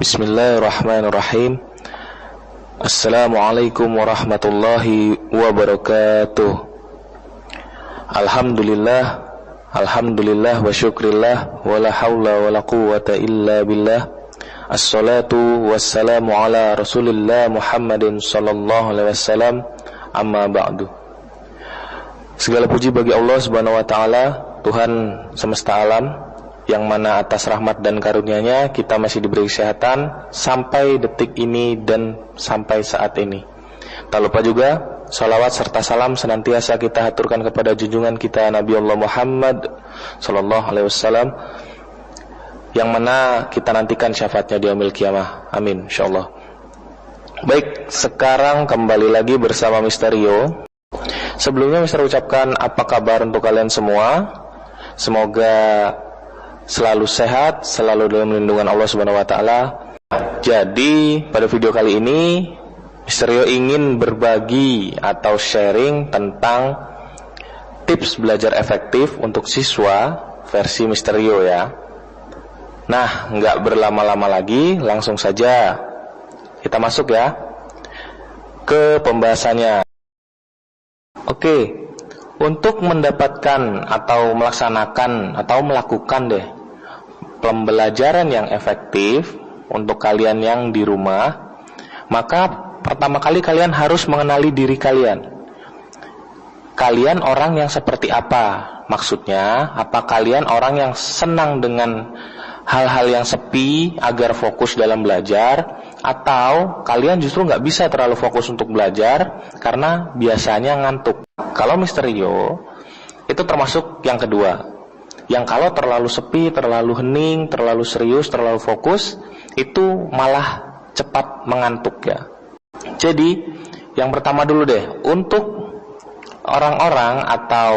Bismillahirrahmanirrahim. Assalamualaikum warahmatullahi wabarakatuh. Alhamdulillah wa syukrillah wa la hawla wa la quwwata illa billah. Assalatu wassalamu ala Rasulillah Muhammadin sallallahu alaihi wasallam. Amma ba'du. Segala puji bagi Allah Subhanahu wa taala, Tuhan semesta alam, yang mana atas rahmat dan karunia-Nya kita masih diberi kesehatan sampai detik ini dan sampai saat ini. Tak lupa juga salawat serta salam senantiasa kita haturkan kepada junjungan kita Nabi Allah Muhammad sallallahu alaihi wasallam, yang mana kita nantikan syafaatnya di yaumil qiyamah. Amin insyaallah. Baik, sekarang kembali lagi bersama Misterio. Sebelumnya Mister ucapkan apa kabar untuk kalian semua. Semoga selalu sehat, selalu dalam lindungan Allah Subhanahu wa taala. Jadi, pada video kali ini Misterio ingin berbagi atau sharing tentang tips belajar efektif untuk siswa versi Misterio ya. Nah, nggak berlama-lama lagi, langsung saja kita masuk ya ke pembahasannya. Oke. Untuk mendapatkan atau melaksanakan atau melakukan pembelajaran yang efektif untuk kalian yang di rumah, maka pertama kali kalian harus mengenali diri kalian. Kalian orang yang seperti apa? Maksudnya, apa kalian orang yang senang dengan hal-hal yang sepi agar fokus dalam belajar, atau kalian justru nggak bisa terlalu fokus untuk belajar karena biasanya ngantuk? Kalau Misterio itu termasuk yang kedua, yang kalau terlalu sepi, terlalu hening, terlalu serius, terlalu fokus, itu malah cepat mengantuk ya. Jadi yang pertama dulu deh, untuk orang-orang atau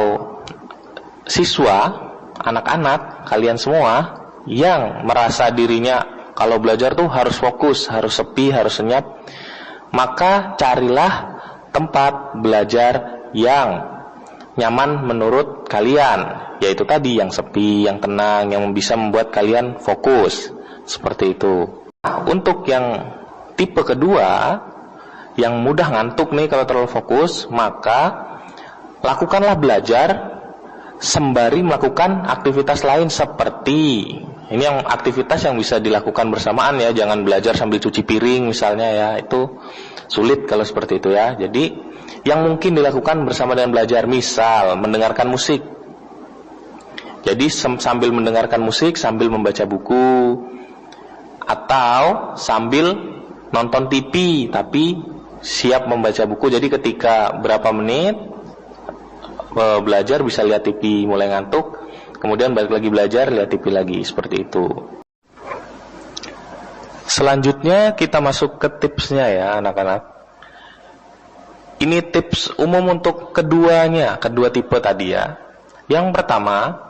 siswa, anak-anak, kalian semua yang merasa dirinya kalau belajar tuh harus fokus, harus sepi, harus senyap, maka carilah tempat belajar yang nyaman menurut kalian, yaitu tadi yang sepi, yang tenang, yang bisa membuat kalian fokus. Seperti itu. Untuk yang tipe kedua, yang mudah ngantuk nih kalau terlalu fokus, maka lakukanlah belajar sembari melakukan aktivitas lain seperti ini, yang aktivitas yang bisa dilakukan bersamaan ya, jangan belajar sambil cuci piring misalnya ya, itu sulit kalau seperti itu ya. Jadi yang mungkin dilakukan bersama dengan belajar, misal mendengarkan musik. Jadi sambil mendengarkan musik, sambil membaca buku, atau sambil nonton TV tapi siap membaca buku. Jadi ketika berapa menit belajar bisa lihat TV mulai ngantuk, kemudian balik lagi belajar, lihat TV lagi, seperti itu. Selanjutnya kita masuk ke tipsnya ya anak-anak. Ini tips umum untuk keduanya, kedua tipe tadi ya. Yang pertama,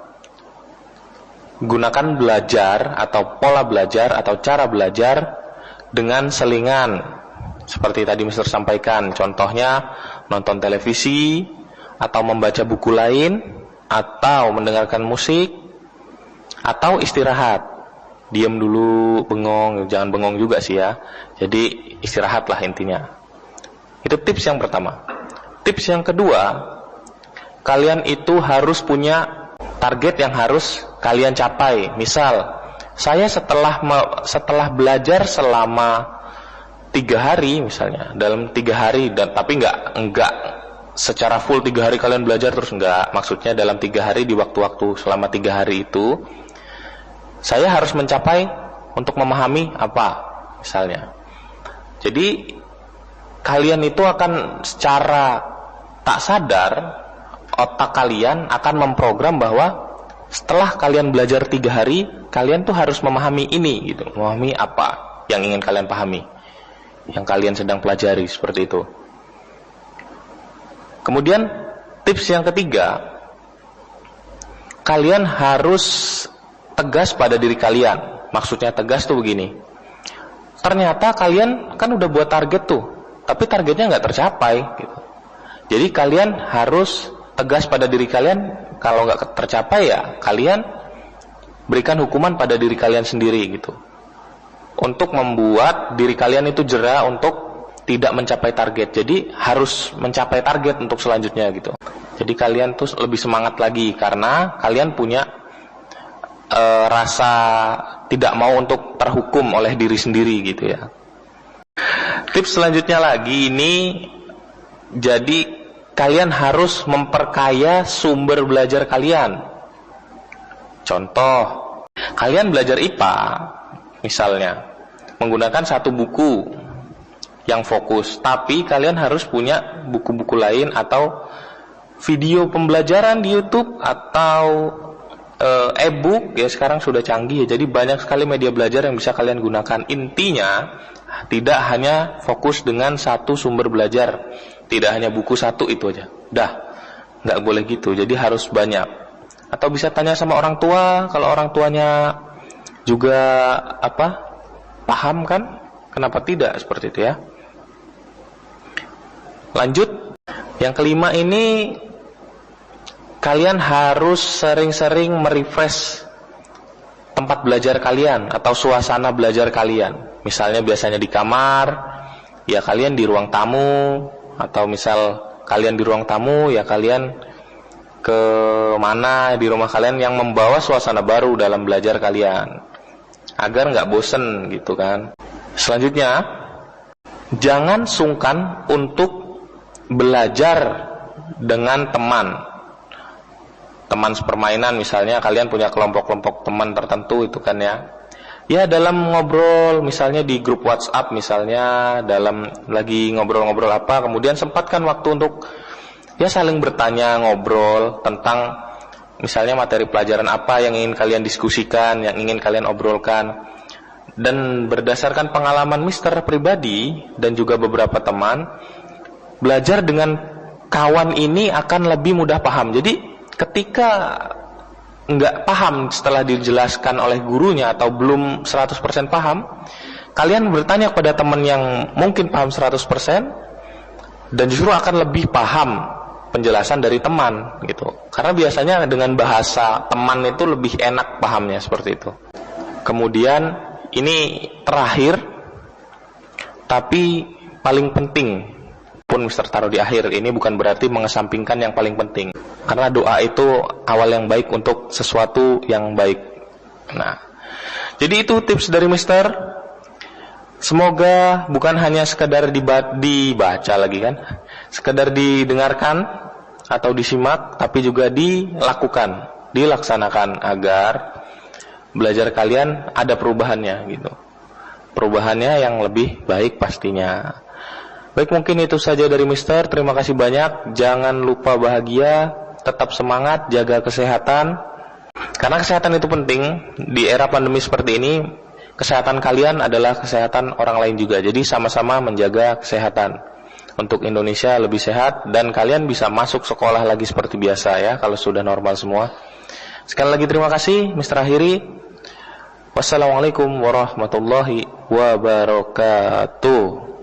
gunakan belajar atau pola belajar atau cara belajar dengan selingan. Seperti tadi Mister sampaikan, contohnya nonton televisi, atau membaca buku lain, atau mendengarkan musik, atau istirahat. Diam dulu, bengong, jangan bengong juga sih ya. Jadi istirahatlah intinya. Itu tips yang pertama. Tips yang kedua, kalian itu harus punya target yang harus kalian capai. Misal, saya setelah belajar selama 3 hari misalnya, dalam 3 hari, tapi enggak secara full 3 hari kalian belajar terus, enggak. Maksudnya dalam 3 hari, di waktu-waktu selama 3 hari itu, saya harus mencapai untuk memahami apa misalnya. Jadi kalian itu akan secara tak sadar, otak kalian akan memprogram bahwa setelah kalian belajar 3 hari, kalian tuh harus memahami ini gitu. Memahami apa yang ingin kalian pahami, yang kalian sedang pelajari, seperti itu. Kemudian tips yang ketiga, kalian harus tegas pada diri kalian. Maksudnya tegas tuh begini, ternyata kalian kan udah buat target tuh, tapi targetnya nggak tercapai gitu. Jadi kalian harus tegas pada diri kalian. Kalau nggak tercapai ya kalian berikan hukuman pada diri kalian sendiri gitu. untuk membuat diri kalian itu jera untuk tidak mencapai target. Jadi harus mencapai target untuk selanjutnya gitu. Jadi kalian tuh lebih semangat lagi karena kalian punya rasa tidak mau untuk terhukum oleh diri sendiri gitu ya. Tips selanjutnya lagi ini, jadi kalian harus memperkaya sumber belajar kalian. Contoh, kalian belajar IPA misalnya menggunakan satu buku yang fokus, tapi kalian harus punya buku-buku lain atau video pembelajaran di YouTube atau e-book ya, sekarang sudah canggih ya. Jadi banyak sekali media belajar yang bisa kalian gunakan. Intinya tidak hanya fokus dengan satu sumber belajar, tidak hanya buku satu itu aja. Dah, nggak boleh gitu. Jadi harus banyak. Atau bisa tanya sama orang tua, kalau orang tuanya juga paham kan? Kenapa tidak seperti itu ya? Lanjut, yang kelima ini, kalian harus sering-sering merefresh tempat belajar kalian atau suasana belajar kalian. Misalnya biasanya di kamar, ya kalian di ruang tamu, atau misal kalian di ruang tamu, ya kalian ke mana di rumah kalian yang membawa suasana baru dalam belajar kalian, agar nggak bosen gitu kan. Selanjutnya, jangan sungkan untuk belajar dengan teman sepermainan. Misalnya kalian punya kelompok-kelompok teman tertentu itu kan ya. Ya dalam ngobrol misalnya di grup WhatsApp misalnya, dalam lagi ngobrol-ngobrol apa, kemudian sempatkan waktu untuk ya saling bertanya, ngobrol tentang misalnya materi pelajaran apa yang ingin kalian diskusikan, yang ingin kalian obrolkan. Dan berdasarkan pengalaman Mister pribadi dan juga beberapa teman, belajar dengan kawan ini akan lebih mudah paham. Jadi ketika nggak paham setelah dijelaskan oleh gurunya atau belum 100% paham, kalian bertanya kepada teman yang mungkin paham 100% dan justru akan lebih paham penjelasan dari teman gitu. Karena biasanya dengan bahasa teman itu lebih enak pahamnya seperti itu. Kemudian ini terakhir tapi paling penting, pun Mister taruh di akhir, ini bukan berarti mengesampingkan yang paling penting. Karena doa itu awal yang baik untuk sesuatu yang baik. Nah, jadi itu tips dari Mister. Semoga bukan hanya sekedar dibaca lagi kan, sekedar didengarkan atau disimak, tapi juga dilakukan, dilaksanakan agar belajar kalian ada perubahannya gitu. Perubahannya yang lebih baik pastinya. Baik, mungkin itu saja dari Mister. Terima kasih banyak. Jangan lupa bahagia, tetap semangat, jaga kesehatan. Karena kesehatan itu penting. Di era pandemi seperti ini, kesehatan kalian adalah kesehatan orang lain juga. Jadi sama-sama menjaga kesehatan untuk Indonesia lebih sehat, dan kalian bisa masuk sekolah lagi seperti biasa ya, kalau sudah normal semua. Sekali lagi terima kasih, Mister akhiri. Wassalamualaikum warahmatullahi wabarakatuh.